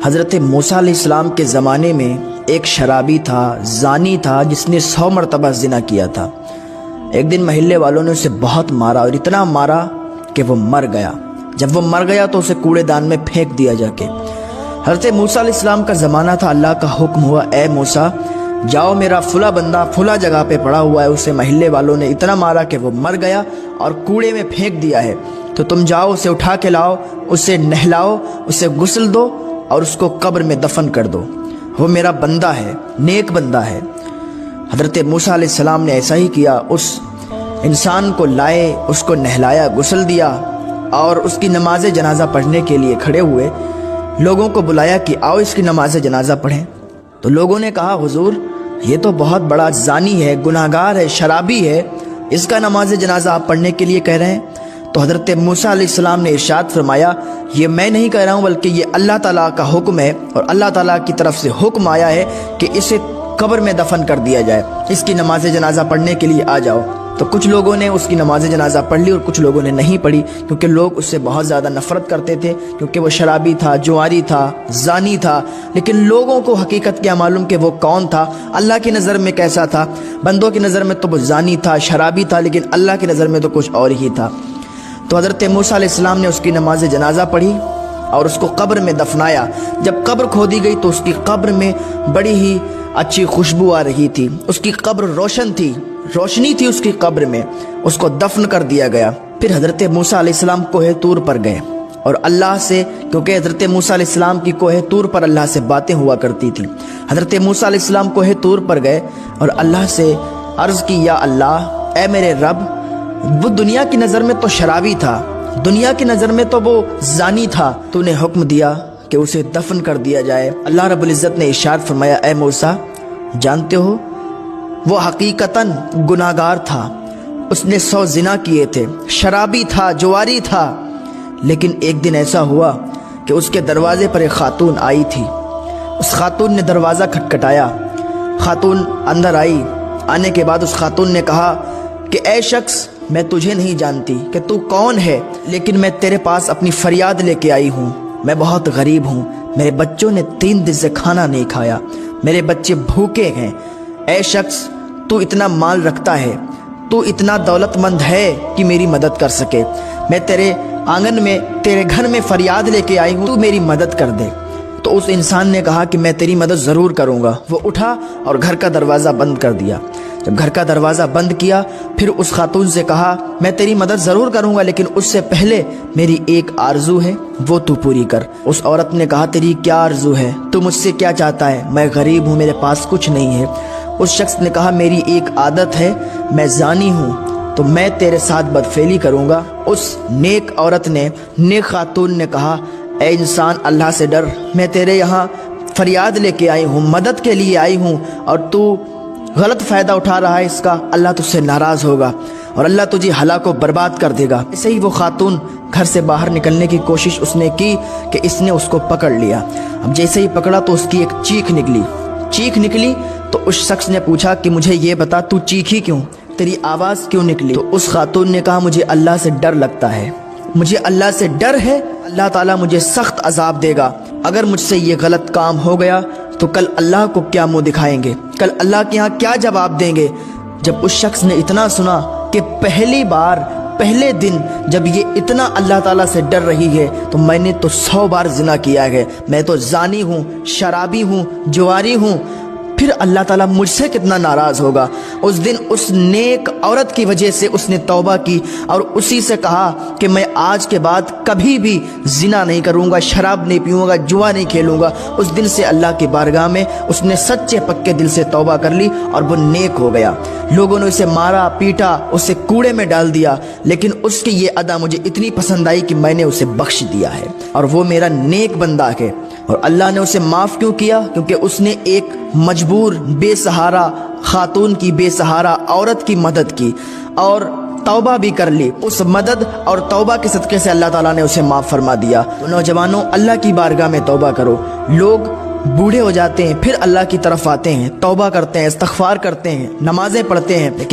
حضرت موسیٰ علیہ السلام کے زمانے میں ایک شرابی تھا، زانی تھا، جس نے 100 مرتبہ زنا کیا تھا۔ ایک دن محلے والوں نے اسے بہت مارا اور اتنا مارا کہ وہ مر گیا۔ جب وہ مر گیا تو اسے کوڑے دان میں پھینک دیا جا کے۔ حضرت موسیٰ علیہ السلام کا زمانہ تھا، اللہ کا حکم ہوا، اے موسیٰ جاؤ، میرا فلاں بندہ فلاں جگہ پہ پڑا ہوا ہے، اسے محلے والوں نے اتنا مارا کہ وہ مر گیا اور کوڑے میں پھینک دیا ہے، تو تم جاؤ اسے اٹھا کے لاؤ، اسے نہلاؤ، اسے غسل دو اور اس کو قبر میں دفن کر دو، وہ میرا بندہ ہے، نیک بندہ ہے۔ حضرت موسیٰ علیہ السلام نے ایسا ہی کیا، اس انسان کو لائے، اس کو نہلایا، غسل دیا اور اس کی نماز جنازہ پڑھنے کے لیے کھڑے ہوئے۔ لوگوں کو بلایا کہ آؤ اس کی نماز جنازہ پڑھیں، تو لوگوں نے کہا حضور یہ تو بہت بڑا زانی ہے، گناہگار ہے، شرابی ہے، اس کا نماز جنازہ آپ پڑھنے کے لیے کہہ رہے ہیں؟ تو حضرت موسیٰ علیہ السلام نے ارشاد فرمایا، یہ میں نہیں کہہ رہا ہوں بلکہ یہ اللہ تعالیٰ کا حکم ہے، اور اللہ تعالیٰ کی طرف سے حکم آیا ہے کہ اسے قبر میں دفن کر دیا جائے، اس کی نماز جنازہ پڑھنے کے لیے آ جاؤ۔ تو کچھ لوگوں نے اس کی نماز جنازہ پڑھ لی اور کچھ لوگوں نے نہیں پڑھی، کیونکہ لوگ اس سے بہت زیادہ نفرت کرتے تھے، کیونکہ وہ شرابی تھا، جواری تھا، زانی تھا۔ لیکن لوگوں کو حقیقت کیا معلوم کہ وہ کون تھا، اللہ کی نظر میں کیسا تھا۔ بندوں کی نظر میں تو وہ زانی تھا، شرابی تھا، لیکن اللہ کی نظر میں تو کچھ اور ہی تھا۔ تو حضرت موسیٰ علیہ السلام نے اس کی نماز جنازہ پڑھی اور اس کو قبر میں دفنایا۔ جب قبر کھودی گئی تو اس کی قبر میں بڑی ہی اچھی خوشبو آ رہی تھی، اس کی قبر روشن تھی، روشنی تھی اس کی قبر میں، اس کو دفن کر دیا گیا۔ پھر حضرت موسیٰ علیہ السلام کوہ طور پر گئے اور اللہ سے، کیونکہ حضرت موسیٰ علیہ السلام کی کوہ طور پر اللہ سے باتیں ہوا کرتی تھی، حضرت موسیٰ علیہ السلام کوہ طور پر گئے اور اللہ سے عرض کی، یا اللہ، اے میرے رب، وہ دنیا کی نظر میں تو شرابی تھا، دنیا کی نظر میں تو وہ زانی تھا، تو نے حکم دیا کہ اسے دفن کر دیا جائے۔ اللہ رب العزت نے ارشاد فرمایا، اے موسیٰ جانتے ہو وہ حقیقتاً گناہگار تھا، اس نے 100 زنا کیے تھے، شرابی تھا، جواری تھا، لیکن ایک دن ایسا ہوا کہ اس کے دروازے پر ایک خاتون آئی تھی۔ اس خاتون نے دروازہ کھٹکھٹایا، خاتون اندر آئی، آنے کے بعد اس خاتون نے کہا کہ اے شخص، میں تجھے نہیں جانتی کہ تو کون ہے، لیکن میں تیرے پاس اپنی فریاد لے کے آئی ہوں، میں بہت غریب ہوں، میرے بچوں نے 3 دن سے کھانا نہیں کھایا، میرے بچے بھوکے ہیں۔ اے شخص، تو اتنا مال رکھتا ہے، تو اتنا دولت مند ہے کہ میری مدد کر سکے، میں تیرے آنگن میں، تیرے گھر میں فریاد لے کے آئی ہوں، تو میری مدد کر دے۔ تو اس انسان نے کہا کہ میں تیری مدد ضرور کروں گا۔ وہ اٹھا اور گھر کا دروازہ بند کر دیا۔ جب گھر کا دروازہ بند کیا، پھر اس خاتون سے کہا، میں تیری مدد ضرور کروں گا، لیکن اس سے پہلے میری ایک آرزو ہے، وہ تو پوری کر۔ اس عورت نے کہا، تیری کیا آرزو ہے، تو مجھ سے کیا چاہتا ہے؟ میں غریب ہوں، میرے پاس کچھ نہیں ہے۔ اس شخص نے کہا، میری ایک عادت ہے، میں زانی ہوں، تو میں تیرے ساتھ بدفعلی کروں گا۔ اس نیک عورت نے، نیک خاتون نے کہا، اے انسان، اللہ سے ڈر، میں تیرے یہاں فریاد لے کے آئی ہوں، مدد کے لیے آئی ہوں، اور تو غلط فائدہ اٹھا رہا ہے اس کا، اللہ تجھ سے ناراض ہوگا اور اللہ تجھے ہلاک و برباد کر دے گا۔ ایسے ہی وہ خاتون گھر سے باہر نکلنے کی کوشش اس نے کی کہ اس نے اس کو پکڑ لیا۔ اب جیسے ہی پکڑا تو اس کی ایک چیخ نکلی تو اس شخص نے پوچھا کہ مجھے یہ بتا، تو چیخی کیوں، تیری آواز کیوں نکلی؟ تو اس خاتون نے کہا، مجھے اللہ سے ڈر لگتا ہے، مجھے اللہ سے ڈر ہے، اللہ تعالیٰ مجھے سخت عذاب دے گا، اگر مجھ سے یہ غلط کام ہو گیا تو کل اللہ کو کیا منہ دکھائیں گے، کل اللہ کے ہاں کیا جواب دیں گے۔ جب اس شخص نے اتنا سنا کہ پہلی بار، پہلے دن جب یہ اتنا اللہ تعالیٰ سے ڈر رہی ہے، تو میں نے تو 100 بار زنا کیا ہے، میں تو زانی ہوں، شرابی ہوں، جواری ہوں، پھر اللہ تعالیٰ مجھ سے کتنا ناراض ہوگا۔ اس دن اس نیک عورت کی وجہ سے اس نے توبہ کی اور اسی سے کہا کہ میں آج کے بعد کبھی بھی زنا نہیں کروں گا، شراب نہیں پیوں گا، جوا نہیں کھیلوں گا۔ اس دن سے اللہ کی بارگاہ میں اس نے سچے پکے دل سے توبہ کر لی اور وہ نیک ہو گیا۔ لوگوں نے اسے مارا، پیٹا، اسے کوڑے میں ڈال دیا، لیکن اس کی یہ ادا مجھے اتنی پسند آئی کہ میں نے اسے بخش دیا ہے اور وہ میرا نیک بندہ ہے۔ اور اللہ نے اسے معاف کیوں کیا؟ کیونکہ اس نے ایک مجبور، بے سہارا خاتون کی، بے سہارا عورت کی مدد کی اور توبہ بھی کر لی۔ اس مدد اور توبہ کے صدقے سے اللہ تعالیٰ نے اسے معاف فرما دیا۔ تو نوجوانوں، اللہ کی بارگاہ میں توبہ کرو۔ لوگ بوڑھے ہو جاتے ہیں، پھر اللہ کی طرف آتے ہیں، توبہ کرتے ہیں، استغفار کرتے ہیں، نمازیں پڑھتے ہیں، لیکن